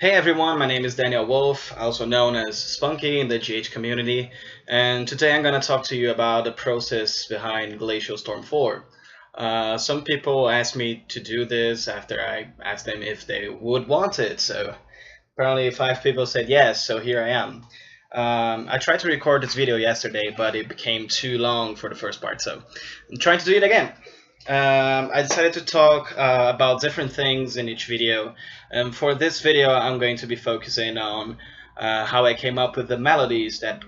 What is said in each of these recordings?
Hey everyone, my name is Daniel Wolf, also known as Spunky in the GH community, and today I'm going to talk to you about the process behind Glacial Storm 4. Some people asked me to do this after I asked them if they would want it, so apparently 5 people said yes, so here I am. I tried to record this video yesterday, but it became too long for the first part, so I'm trying to do it again. I decided to talk about different things in each video. For this video, I'm going to be focusing on how I came up with the melodies that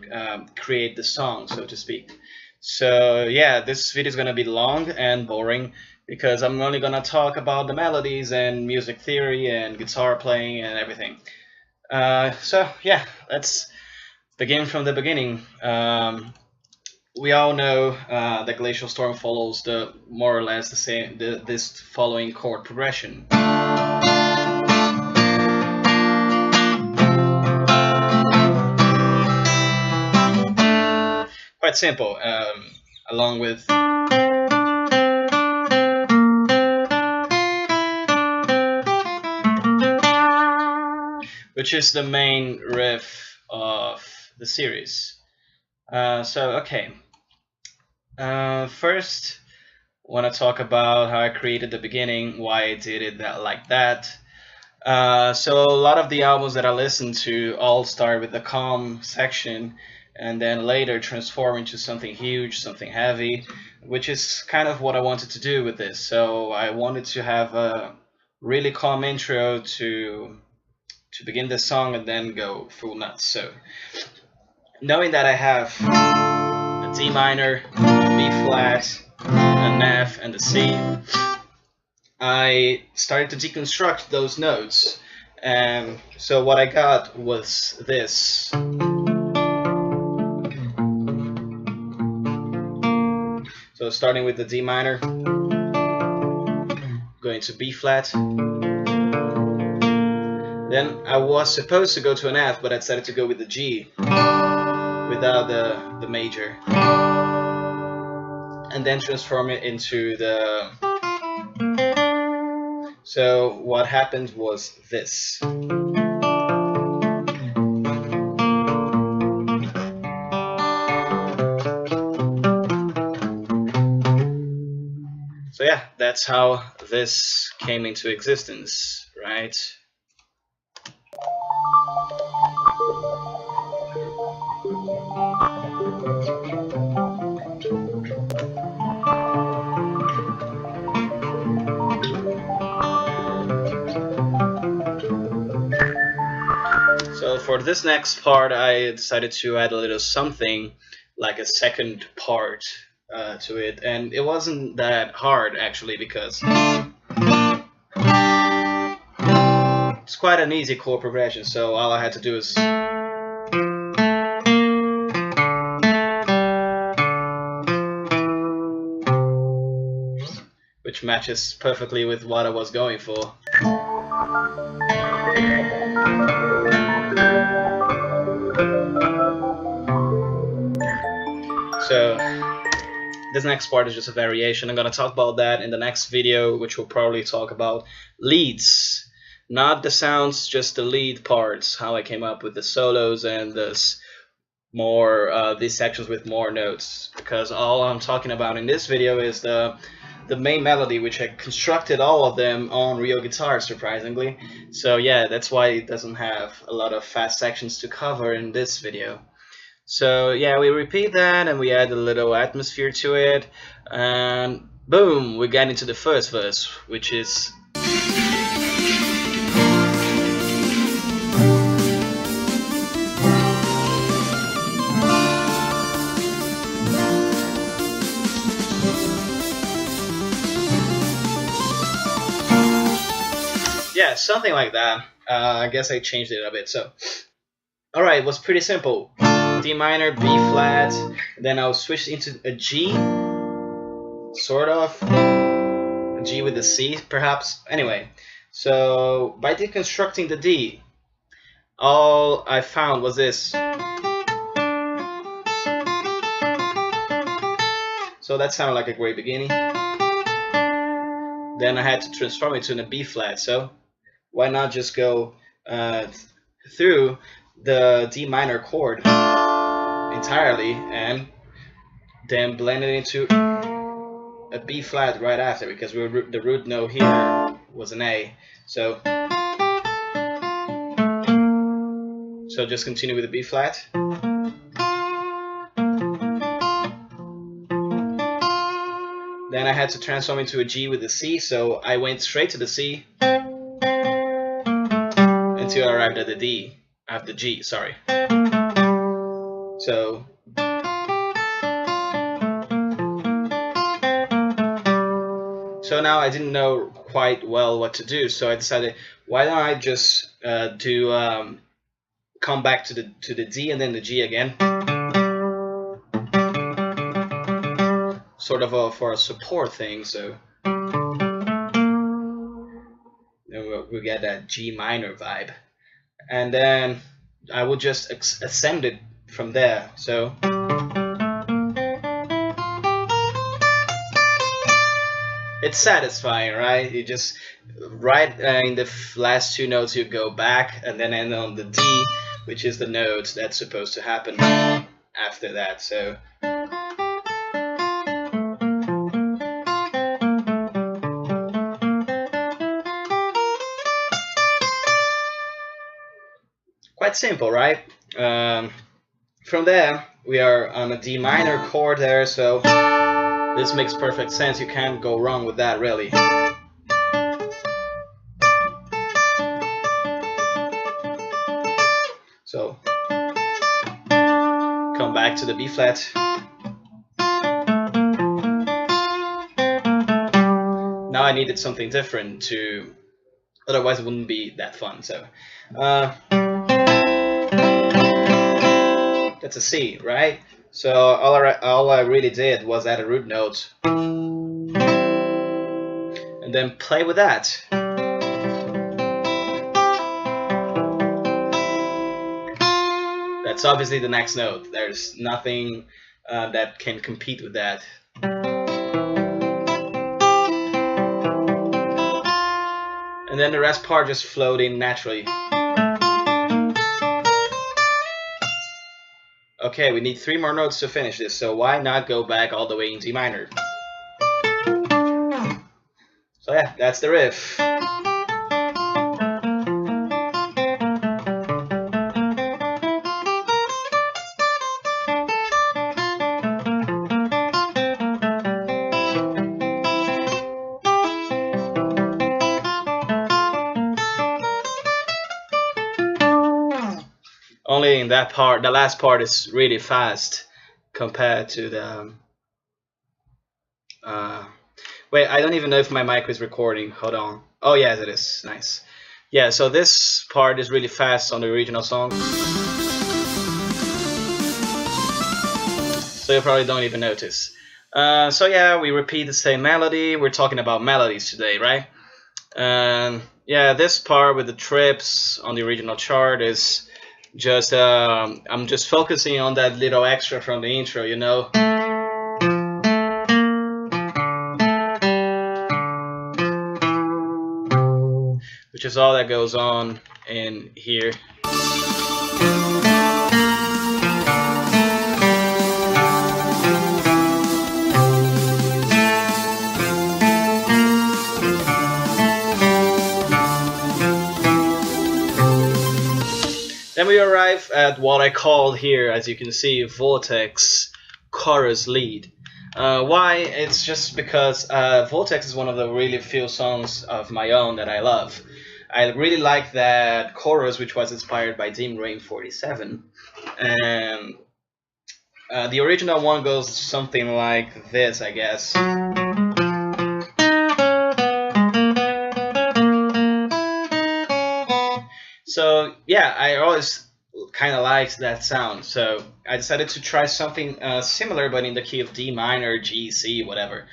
create the song, so to speak. So yeah, this video is going to be long and boring because I'm only going to talk about the melodies and music theory and guitar playing and everything. So yeah, let's begin from the beginning. We all know that Glacial Storm follows the more or less the same this following chord progression. Quite simple, along with which is the main riff of the series. Okay. First, want to talk about how I created the beginning, why I did it like that. So a lot of the albums that I listen to all start with the calm section and then later transform into something huge, something heavy, which is kind of what I wanted to do with this. So I wanted to have a really calm intro to begin the song and then go full nuts. So knowing that I have a D minor, a B flat, an F, and a C, I started to deconstruct those notes. And so what I got was this. So starting with the D minor, going to B flat. Then I was supposed to go to an F, but I decided to go with the G without the major, and then transform it into the. So what happened was this. So yeah, that's how this came into existence, right? So for this next part, I decided to add a little something, like a second part to it, and it wasn't that hard actually because it's quite an easy chord progression. So all I had to do is which matches perfectly with what I was going for. So this next part is just a variation. I'm going to talk about that in the next video, which will probably talk about leads. Not the sounds, just the lead parts, how I came up with the solos and this more these sections with more notes, because all I'm talking about in this video is the main melody, which I constructed all of them on real guitar, surprisingly. So yeah, that's why it doesn't have a lot of fast sections to cover in this video. So yeah, we repeat that and we add a little atmosphere to it, and boom, we get into the first verse, which is yeah, something like that. I guess I changed it a bit. So alright, it was pretty simple. D minor, B flat, then I'll switch into a G, sort of, a G with a C perhaps. Anyway, so by deconstructing the D, all I found was this. So that sounded like a great beginning. Then I had to transform it to a B flat, so why not just go uh, through the D minor chord entirely, and then blend it into a B flat right after, because the root note here was an A. So just continue with the B flat. Then I had to transform into a G with the C, so I went straight to the C until I arrived at the D, at the G, sorry. So now I didn't know quite well what to do, so I decided, why don't I just come back to the D and then the G again, sort of for a support thing. So we get that G minor vibe, and then I would just ascend it from there. So it's satisfying, right? You just in the last two notes you go back and then end on the D, which is the note that's supposed to happen after that. So quite simple, right? From there we are on a D minor chord there, so this makes perfect sense. You can't go wrong with that, really. So come back to the B flat. Now I needed something different to, otherwise it wouldn't be that fun. So that's a C, right? So all I really did was add a root note and then play with that. That's obviously the next note. There's nothing that can compete with that. And then the rest part just flowed in naturally. Okay, we need 3 more notes to finish this, so why not go back all the way in D minor? So yeah, that's the riff. Only in that part, the last part is really fast compared to the wait, I don't even know if my mic is recording. Hold on. Oh yes, it is. Nice. Yeah, so this part is really fast on the original song, so you probably don't even notice. So yeah, we repeat the same melody. We're talking about melodies today, right? Yeah, this part with the trips on the original chart is just I'm just focusing on that little extra from the intro, you know. Which is all that goes on in here. Then we arrive at what I called here, as you can see, Vortex chorus lead. Why? It's just because Vortex is one of the really few songs of my own that I love. I really like that chorus, which was inspired by Dim Rain 47. And the original one goes something like this, I guess. So yeah, I always kind of liked that sound, so I decided to try something similar, but in the key of D minor, G, C, whatever.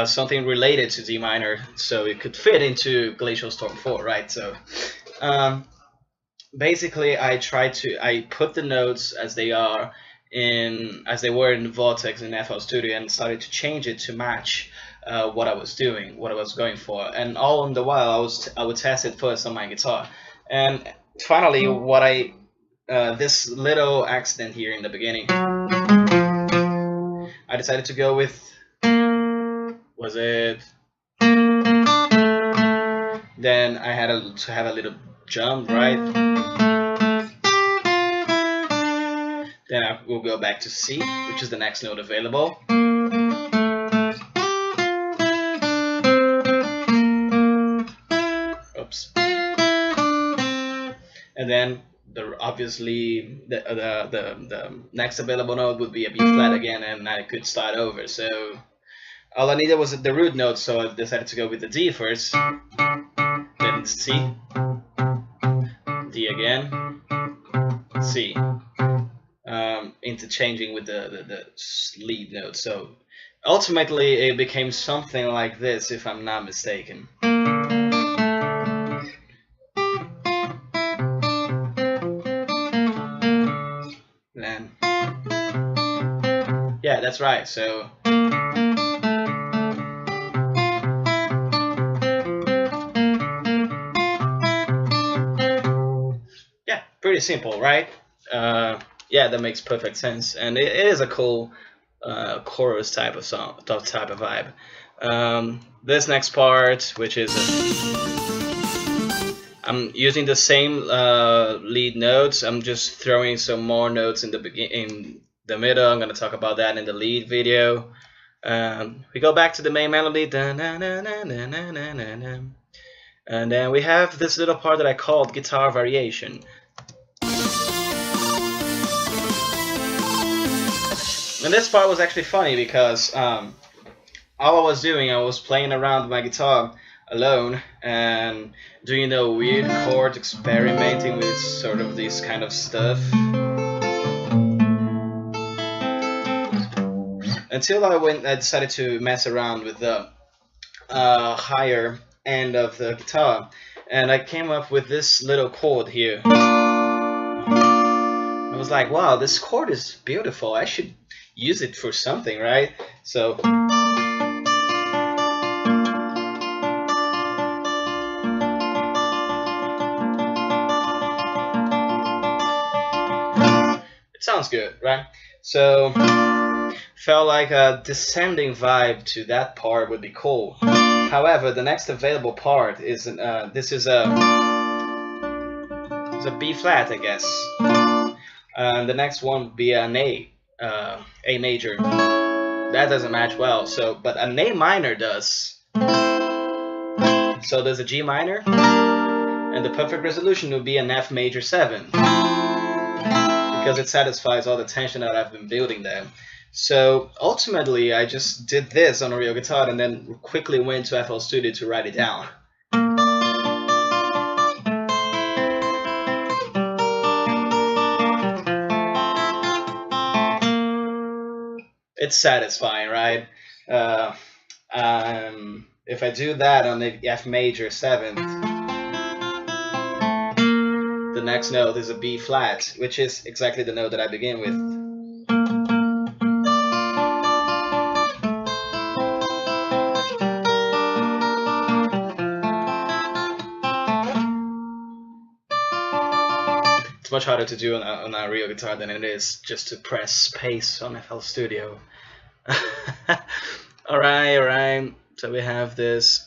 Something related to D minor, so it could fit into Glacial Storm 4, right? So basically I put the notes as they were in Vortex in FL Studio, and started to change it to match what I was doing, what I was going for, and all in the while I would test it first on my guitar. And finally, what I this little accident here in the beginning, I decided to go with, was it? Then I had to have a little jump, right? Then I will go back to C, which is the next note available. Oops. And then obviously the next available note would be a B flat again, and I could start over. So all I needed was the root note, so I decided to go with the D first, then C, D again, C, interchanging with the lead note. So ultimately it became something like this, if I'm not mistaken. Then, yeah, that's right. So yeah, pretty simple, right? Yeah, that makes perfect sense, and it is a cool chorus type of song, type of vibe. This next part, which is I'm using the same lead notes. I'm just throwing some more notes in the middle. I'm gonna talk about that in the lead video. We go back to the main melody, and then we have this little part that I called guitar variation. And this part was actually funny because all I was doing, I was playing around with my guitar alone and doing the weird chords, experimenting with sort of this kind of stuff. Until I decided to mess around with the higher end of the guitar, and I came up with this little chord here. I was like, wow, this chord is beautiful. I should use it for something, right? So it sounds good, right? So felt like a descending vibe to that part would be cool. However, the next available part is this is a B flat, I guess. The next one would be an A major. That doesn't match well. So, but an A minor does. So there's a G minor, and the perfect resolution would be an F major 7, because it satisfies all the tension that I've been building there. So ultimately, I just did this on a real guitar and then quickly went to FL Studio to write it down. It's satisfying, right? If I do that on the F major 7th, the next note is a B flat, which is exactly the note that I begin with. It's much harder to do on a real guitar than it is just to press space on FL Studio. Alright. So we have this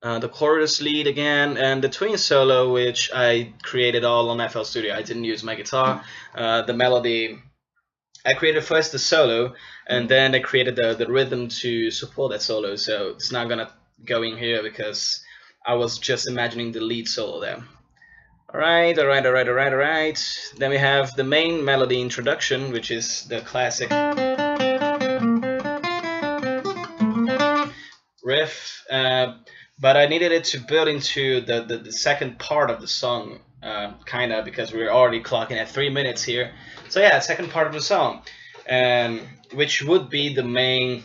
the chorus lead again, and the twin solo, which I created all on FL Studio. I didn't use my guitar. The melody, I created first the solo, and then I created the rhythm to support that solo. So it's not gonna go in here because I was just imagining the lead solo there. Alright. Then we have the main melody introduction, which is the classic riff, but I needed it to build into the second part of the song, kinda, because we're already clocking at 3 minutes here. So yeah, second part of the song, which would be the main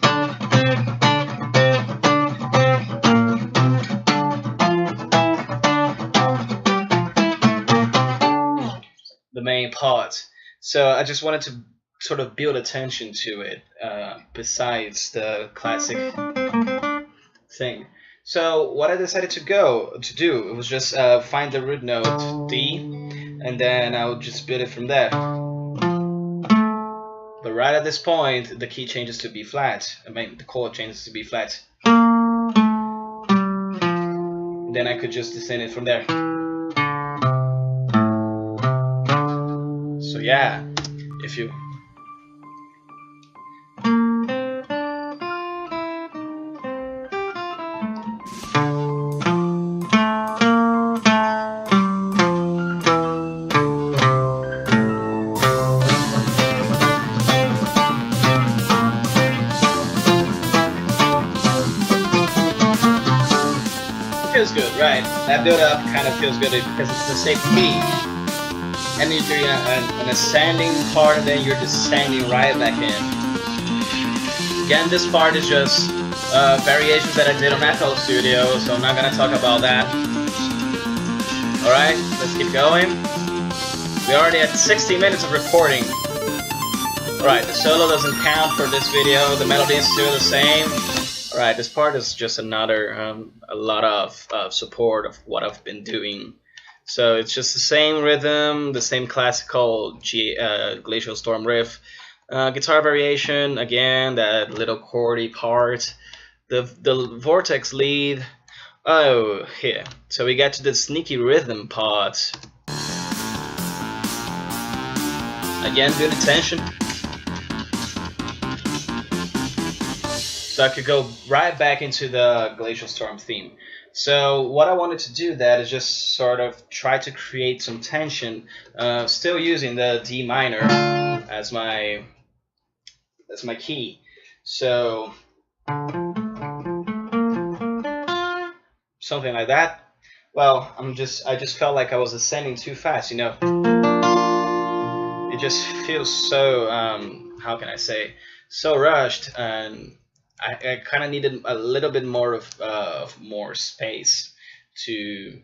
part. So I just wanted to sort of build attention to it, besides the classic thing. So what I decided to do, it was just find the root note D, and then I would just build it from there. But right at this point, the key changes to B flat. I mean, the chord changes to B flat. Then I could just descend it from there. So yeah, if you feels good, right? That build up kind of feels good because it's the same key. And you're doing an ascending part, and then you're descending right back in. Again, this part is just variations that I did on FL Studio, so I'm not gonna talk about that. Alright, let's keep going. We're already at 60 minutes of recording. Alright, the solo doesn't count for this video, the melody is still the same. Alright, this part is just another, a lot of support of what I've been doing. So it's just the same rhythm, the same classical Glacial Storm riff. Guitar variation, again, that little chordy part. The vortex lead. Oh, here. So we get to the sneaky rhythm part. Again, good attention. So I could go right back into the Glacial Storm theme. So what I wanted to do that is just sort of try to create some tension, still using the D minor as my key. So something like that. Well, I just felt like I was ascending too fast, you know. It just feels so how can I say, so rushed, and I kind of needed a little bit more of more space to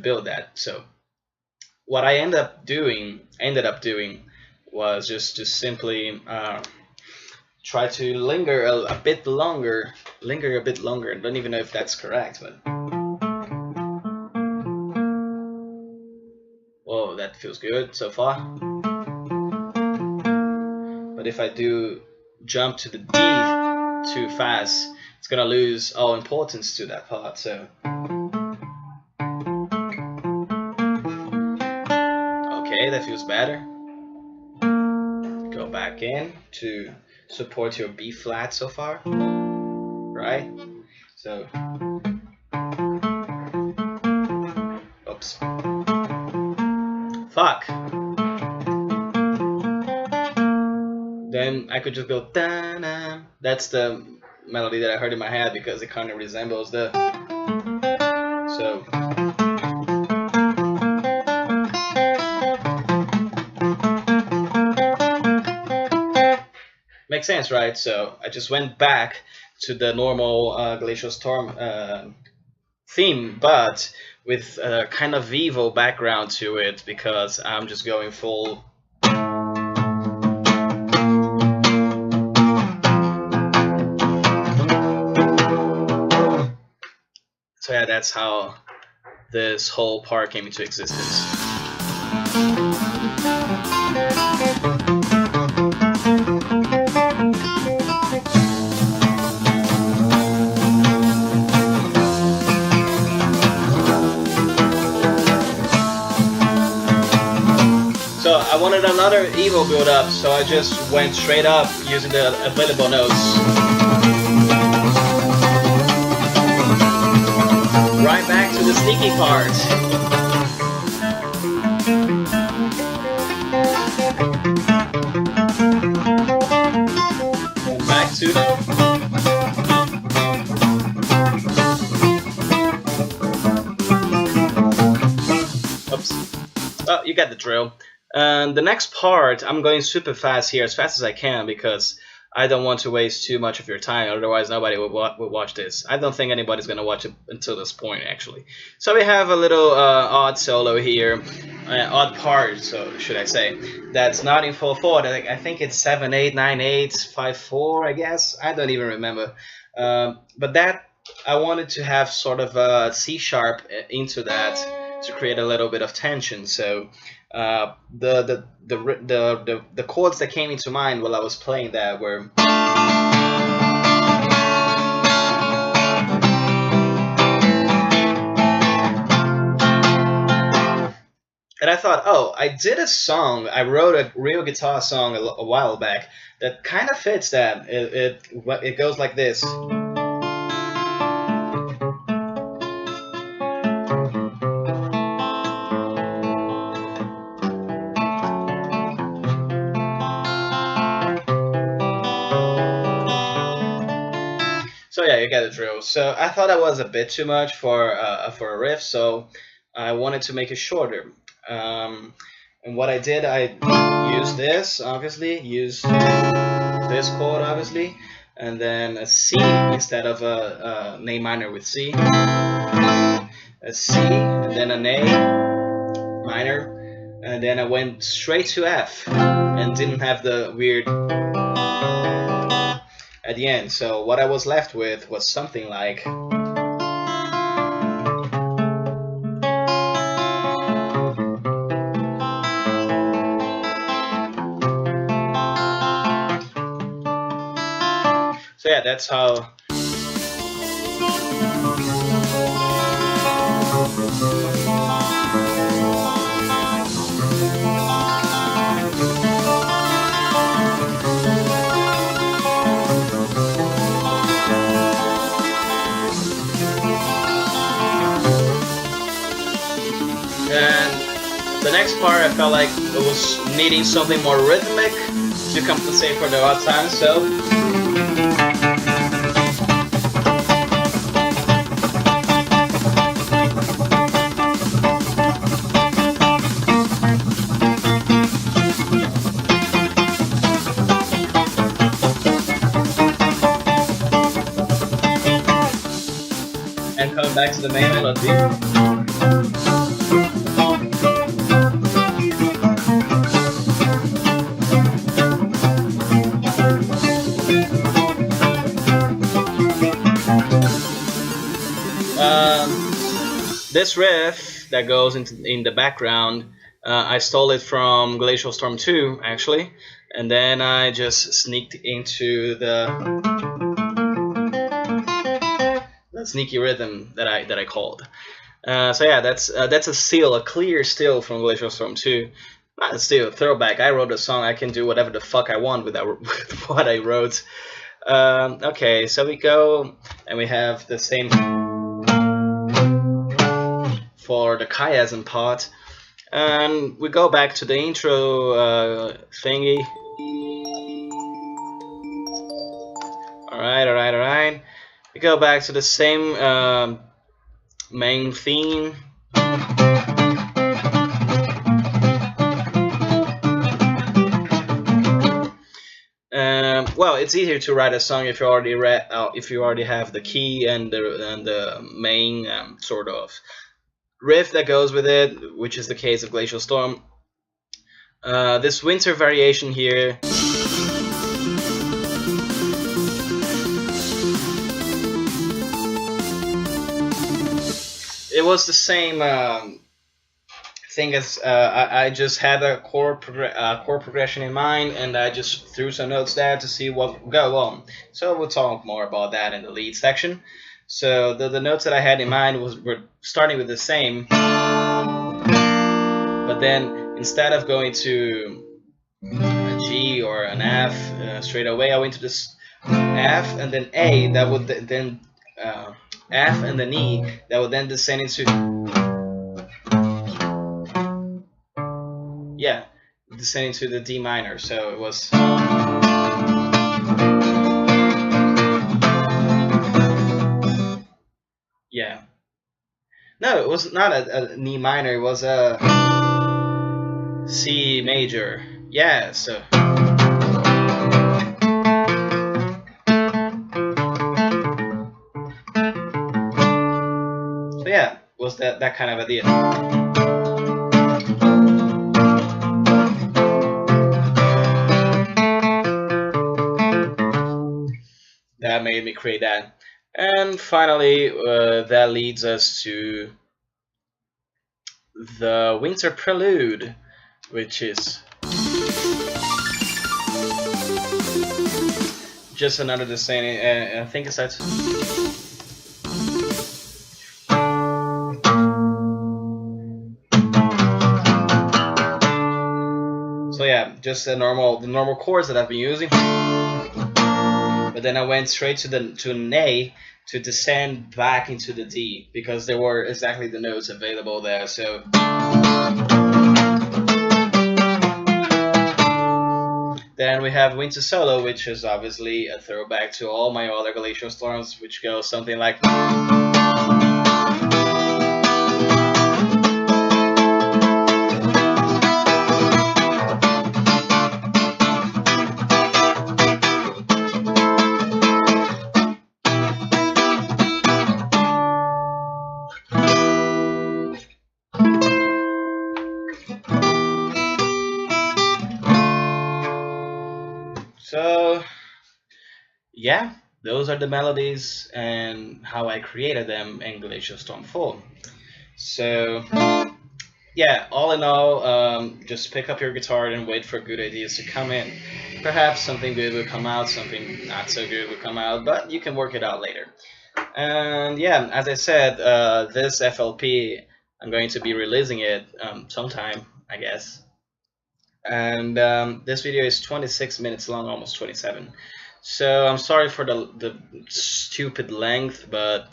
build that. So what I ended up doing was just to simply try to linger a bit longer. I don't even know if that's correct, but whoa, that feels good so far. But if I do jump to the D too fast, it's gonna lose all importance to that part. So okay, that feels better. Go back in to support your B flat so far, right? So oops, fuck. Then I could just go da-na. That's the melody that I heard in my head because it kind of resembles the. So makes sense, right? So I just went back to the normal Glacial Storm theme, but with a kind of evil background to it because I'm just going full. So yeah, that's how this whole part came into existence. So I wanted another evil build up, so I just went straight up using the available notes. Right back to the sneaky part. And back to. Oops. Oh, you got the drill. The next part, I'm going super fast here, as fast as I can, because I don't want to waste too much of your time, otherwise nobody will watch this. I don't think anybody's going to watch it until this point, actually. So we have a little odd solo here, odd part, so should I say, that's not in 4/4. I think it's 7/8, 9/8, 5/4, I guess. I don't even remember. But that I wanted to have sort of a C sharp into that to create a little bit of tension. So the chords that came into mind while I was playing that were. And I thought, oh, I did a song. I wrote a real guitar song a while back that kind of fits that. It goes like this. So yeah, you get the drill. So I thought that was a bit too much for a riff, so I wanted to make it shorter. And what I did, I used this, obviously, used this chord, obviously, and then a C instead of a A minor with C, a C, and then an A minor, and then I went straight to F and didn't have the weird at the end. So what I was left with was something like. So yeah, that's how. And the next part, I felt like it was needing something more rhythmic to compensate for the odd time, so. And coming back to the main melody. This riff that goes in the background, I stole it from Glacial Storm 2, actually, and then I just sneaked into the sneaky rhythm that I called. So yeah, that's a clear steal from Glacial Storm 2. Not a steal, throwback. I wrote a song. I can do whatever the fuck I want with what I wrote. Okay, so we go and we have the same for the chiasm part, and we go back to the intro thingy. Alright. We go back to the same main theme. Well, it's easier to write a song if you already have the key and the main sort of riff that goes with it, which is the case of Glacial Storm. This winter variation here. It was the same thing as I just had a chord progression in mind, and I just threw some notes there to see what would go on. So we'll talk more about that in the lead section. So the notes that I had in mind were starting with the same, but then instead of going to a G or an F straight away, I went to this F and then A. That would then F and then E. That would then descend into descend into the D minor. So it was. Yeah. No, it was not a E minor. It was a C major. Yeah. So. So yeah, was that kind of idea. That made me create that. And finally, that leads us to the Winter Prelude, which is just another descending. I think it's that. So yeah, just the normal chords that I've been using. But then I went straight to an A to descend back into the D because there were exactly the notes available there. So then we have Winter Solo, which is obviously a throwback to all my other Glacial Storms, which goes something like. So yeah, those are the melodies and how I created them in Glacial Storm 4. So yeah, all in all, just pick up your guitar and wait for good ideas to come in. Perhaps something good will come out, something not so good will come out, but you can work it out later. And yeah, as I said, this FLP, I'm going to be releasing it sometime, I guess. And this video is 26 minutes long, almost 27. So I'm sorry for the stupid length, but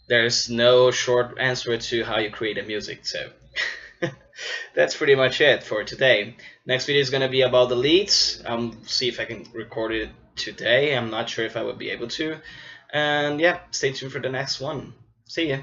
there's no short answer to how you create a music. So that's pretty much it for today. Next video is going to be about the leads. See if I can record it today. I'm not sure if I would be able to. And yeah, stay tuned for the next one. See ya.